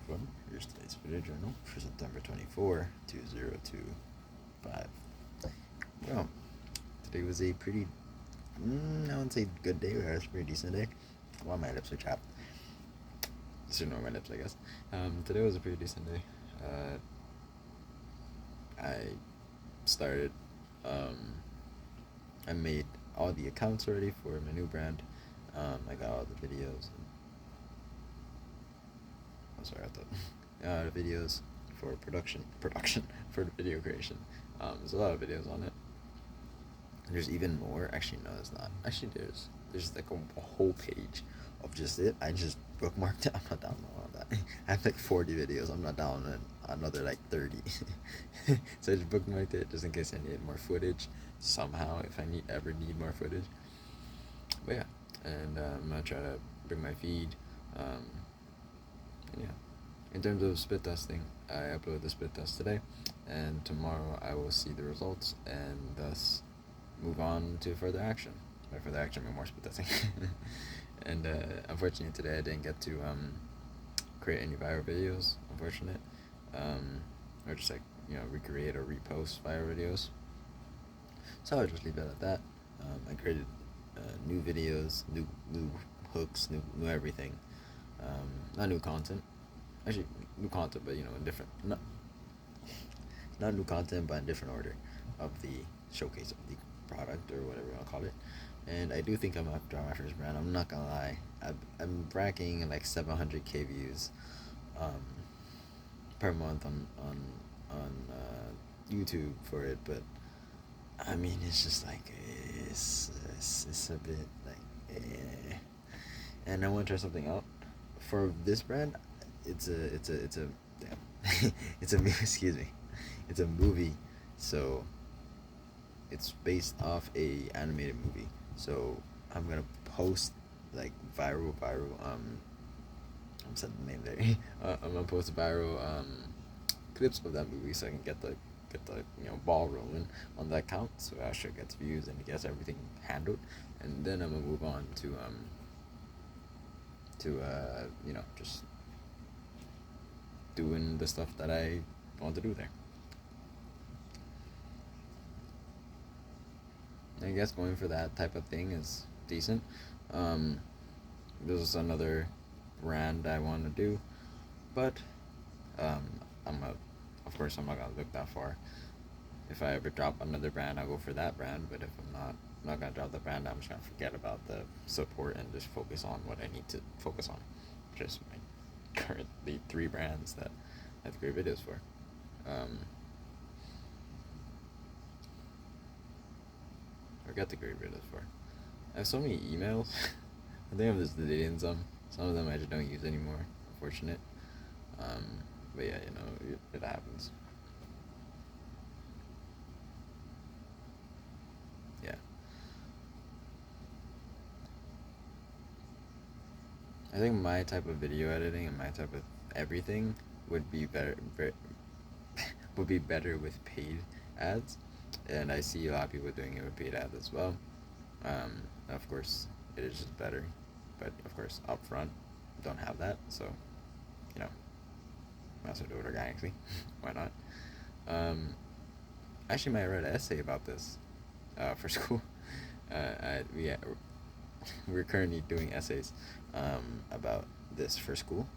everyone. Here's today's video journal for September 24, 2025. Well, today was a pretty, I wouldn't say good day, but it was a pretty decent day. Well, my lips are chapped. Just ignore my lips, I guess. Today was a pretty decent day. I started, I made all the accounts ready for my new brand. I got all the videos. I'm sorry, I thought the videos for production for the video creation. There's a lot of videos on it. There's even more. Actually, no, there's not. Actually, there's like a whole page of just it. I just bookmarked it. I'm not downloading all that. I have like 40 videos. I'm not downloading another like 30. So I just bookmarked it just in case I need more footage somehow. If I ever need more footage. But yeah, and I'm gonna try to bring my feed. Yeah. In terms of spit testing, I upload the spit test today, and tomorrow I will see the results and thus move on to further action. By further action, I mean more spit testing. And unfortunately, today I didn't get to create any viral videos. Unfortunate, or just like recreate or repost viral videos. So I'll just leave it at that. I created new videos, new hooks, new everything. Not new content. Actually, new content, but in different. Not new content, but in different order of the showcase of the product or whatever you want to call it. And I do think I'm gonna draw my first brand. I'm not gonna lie. I'm racking like 700k views per month on YouTube for it, but I mean it's just like it's a bit like and I want to try something out for this brand. It's a damn it's a excuse me, it's a movie, so it's based off a animated movie. So I'm gonna post like viral I'm saying the name there. I'm gonna post viral clips of that movie so I can get the ball rolling on that account, so it actually gets views and it gets everything handled, and then I'm gonna move on to just doing the stuff that I want to do there. I guess going for that type of thing is decent. There's another brand I want to do, but um, of course, I'm not gonna look that far. If I ever drop another brand, I'll go for that brand. But if I'm not gonna drop the brand, I'm just gonna forget about the support and just focus on what I need to focus on, just my currently 3 brands that I have great videos for. I got the great videos for. I have so many emails. I think I'm just deleting some. Some of them I just don't use anymore. Unfortunate. But yeah, it happens. Yeah. I think my type of video editing and my type of everything would be better, would be better with paid ads, and I see a lot of people doing it with paid ads as well. Of course, it is just better, but of course, upfront, don't have that, so might as well do it organically. Why not? Actually, might write an essay about this for school. We're currently doing essays about this for school.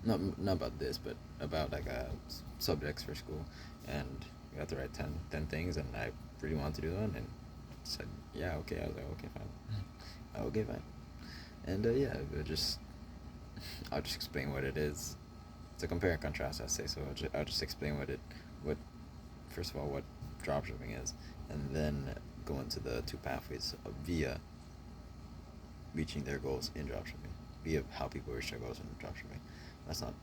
Not about this, but about like subjects for school, and we have to write 10 things, and I really wanted to do one, and said yeah, okay. I was like, okay, fine. Okay, fine. And yeah, I'll just explain what it is. It's a compare and contrast essay, so I'll just explain what first of all what dropshipping is, and then go into the 2 pathways of via reaching their goals in dropshipping, via how people reach their goals in dropshipping. That's not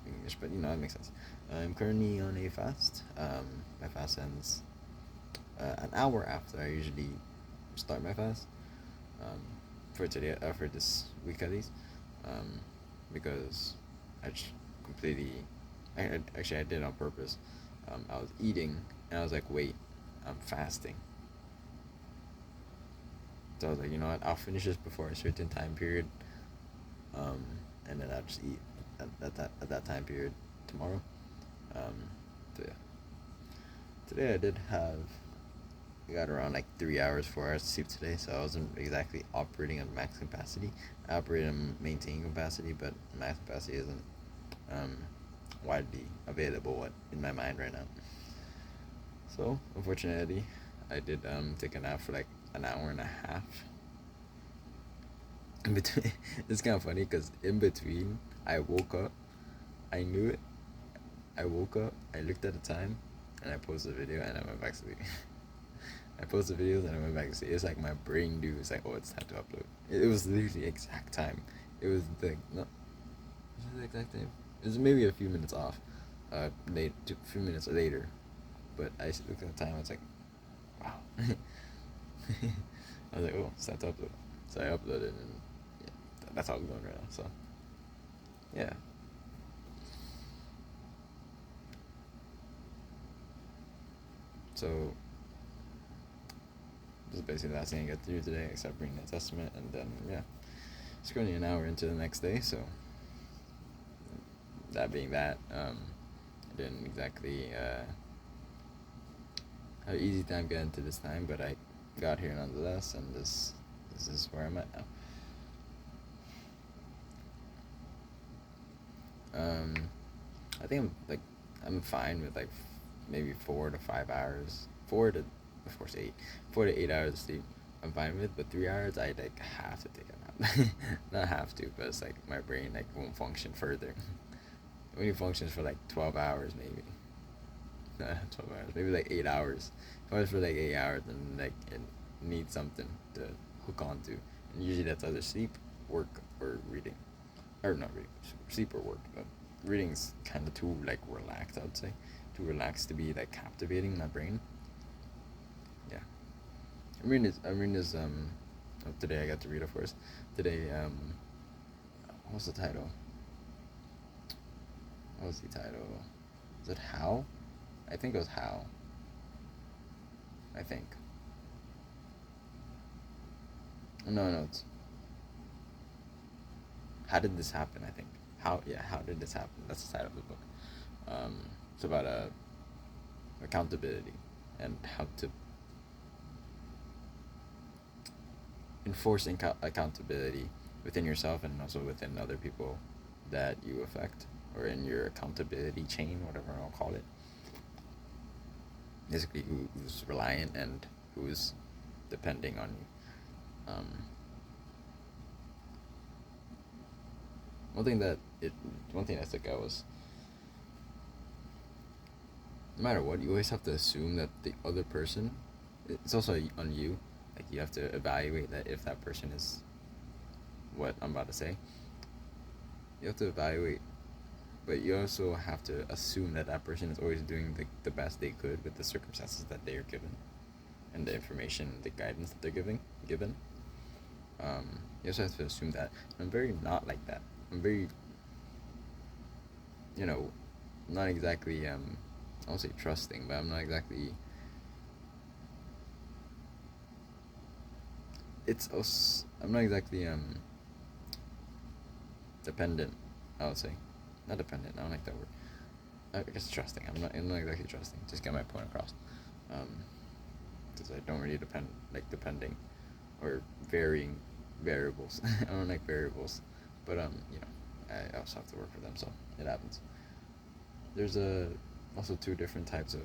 English, but it makes sense. I'm currently on a fast. My fast ends an hour after I usually start my fast. For today, for this week at least, because I just completely. Actually, I did it on purpose. I was eating, and I was like, wait, I'm fasting. So I was like, you know what? I'll finish this before a certain time period. and then I'll just eat at that time period tomorrow. Um, so yeah, today I got around like 3 hours, 4 hours of sleep today, so I wasn't exactly operating at max capacity. I operated on maintaining capacity, but max capacity isn't um, widely available in my mind right now. So unfortunately, I did take a nap for like an hour and a half. In between, it's kind of funny because in between, I woke up. I knew it. I woke up. I looked at the time, and I posted a video, and I went back to sleep. I posted videos and I went back to sleep. It's like my brain knew. It's like, oh, it's time to upload. It was literally the exact time. It was the no, was it the exact time? It was maybe a few minutes off. A few minutes later, but I looked at the time. I was like, wow. I was like, oh, it's time to upload. So I uploaded, and yeah, that's how it's going right now. So yeah. So this is basically the last thing I get through today, except reading the Testament, and then yeah, it's currently an hour into the next day. So that being that, I didn't exactly have an easy time getting to this time, but I got here nonetheless, and this is where I'm at now. Um, I think I'm fine with like maybe 4 to 5 hours, of course 8 of sleep. I'm fine with, but 3 hours I like have to take a nap. Not have to, but it's like my brain like won't function further. It only functions for like 12 hours maybe. 12 hours, maybe like 8 hours. If I was for like 8 hours, then like it needs something to hook onto, and usually that's either sleep, work, or reading, or not reading, sleep or work. But reading's kind of too like relaxed, I would say, too relaxed to be like captivating my brain. Yeah, I'm reading this. Oh, today I got to read, of course. Today, what's the title? What was the title? Is it How? I think it was How. I think. No, no, it's How Did This Happen? I think. How? Yeah, How Did This Happen? That's the title of the book. It's about accountability and how to enforce accountability within yourself and also within other people that you affect, or in your accountability chain, whatever I'll call it. Basically, who's reliant and who's depending on you. One thing that I stuck out was, no matter what, you always have to assume that the other person, it's also on you. Like you have to evaluate that if that person is what I'm about to say. You have to evaluate, but you also have to assume that that person is always doing the best they could with the circumstances that they are given, and the information, the guidance that they're given. You also have to assume that. I'm very not like that. I'm very, you know, not exactly I won't say trusting, but I'm not exactly. I'm not exactly dependent. I would say, not dependent. I don't like that word. I guess trusting. I'm not exactly trusting. Just get my point across. Because I don't really depending, or varying variables. I don't like variables, but I also have to work for them, so it happens. There's also two different types of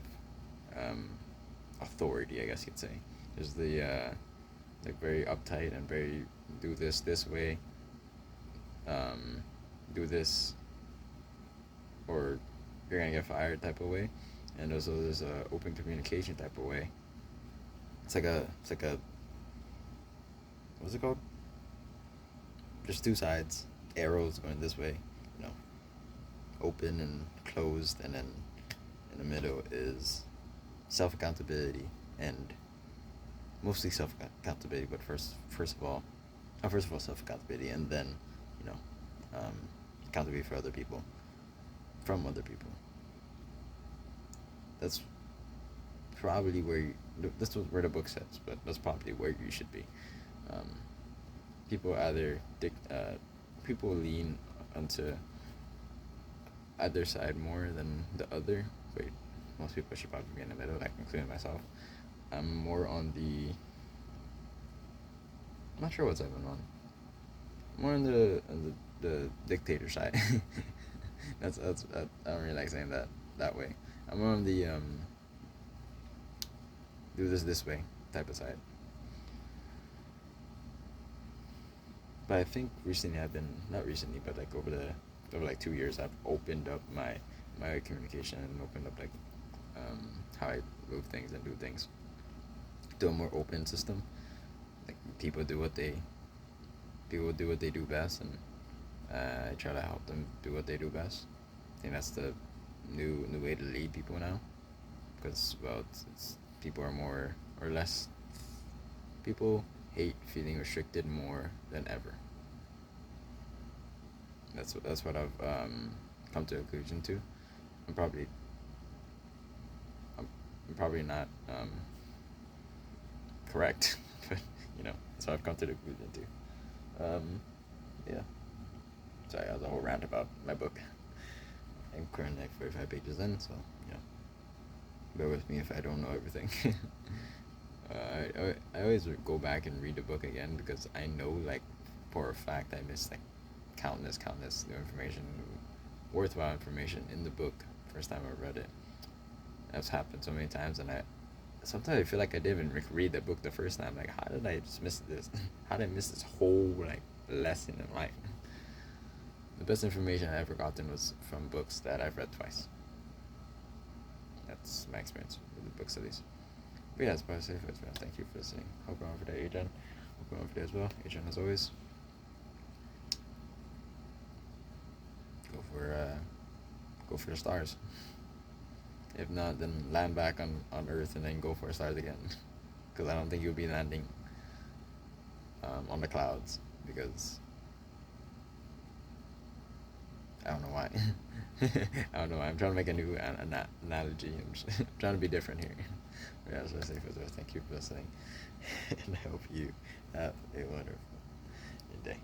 authority, I guess you'd say. There's the like very uptight and very do this way, um, do this, or you're gonna get fired type of way, and also there's a open communication type of way. It's like a what's it called? There's two sides, arrows going this way, you know, open and closed, and then in the middle is self accountability, and mostly self accountability, but first of all self accountability, and then you know accountability for other people, from other people. That's probably that's where the book says, but that's probably where you should be. Um, people either people lean onto either side more than the other. Wait, most people should probably be in the middle, like including myself. I'm more on the. I'm not sure what's I've been on. More on the dictator side. That's I don't really like saying that way. I'm more on the do this way type of side. But I think recently I've been not recently, but like over like 2 years, I've opened up my communication and opened up like how I move things and do things to a more open system. Like people do what they do best, and I try to help them do what they do best. I think that's the new way to lead people now, because well, it's people are more or less people hate feeling restricted more than ever. That's what I've come to a conclusion to. I'm probably I'm, I'm probably not correct, but that's what I've come to the conclusion to. Yeah. Sorry, that was a whole rant about my book. I'm currently like 45 pages in, so you know, bear with me if I don't know everything. I always go back and read the book again because I know like for a fact I missed like countless new information, worthwhile information in the book first time I read it. That's happened so many times, and I sometimes I feel like I didn't even read the book the first time. Like, how did I just miss this? How did I miss this whole like lesson in life? The best information I ever gotten was from books that I've read twice. That's my experience with the book studies. But yeah, that's probably safe as well. Thank you for listening. Hope you're on for that, Adrian. Hope you're on for that as well. Adrian, as always, go for the stars. If not, then land back on Earth and then go for stars again. Because I don't think you'll be landing on the clouds because I don't know why. I don't know why. I'm trying to make a new analogy. I'm trying to be different here. Yeah, so I say for Thank you for listening, and I hope you have a wonderful day.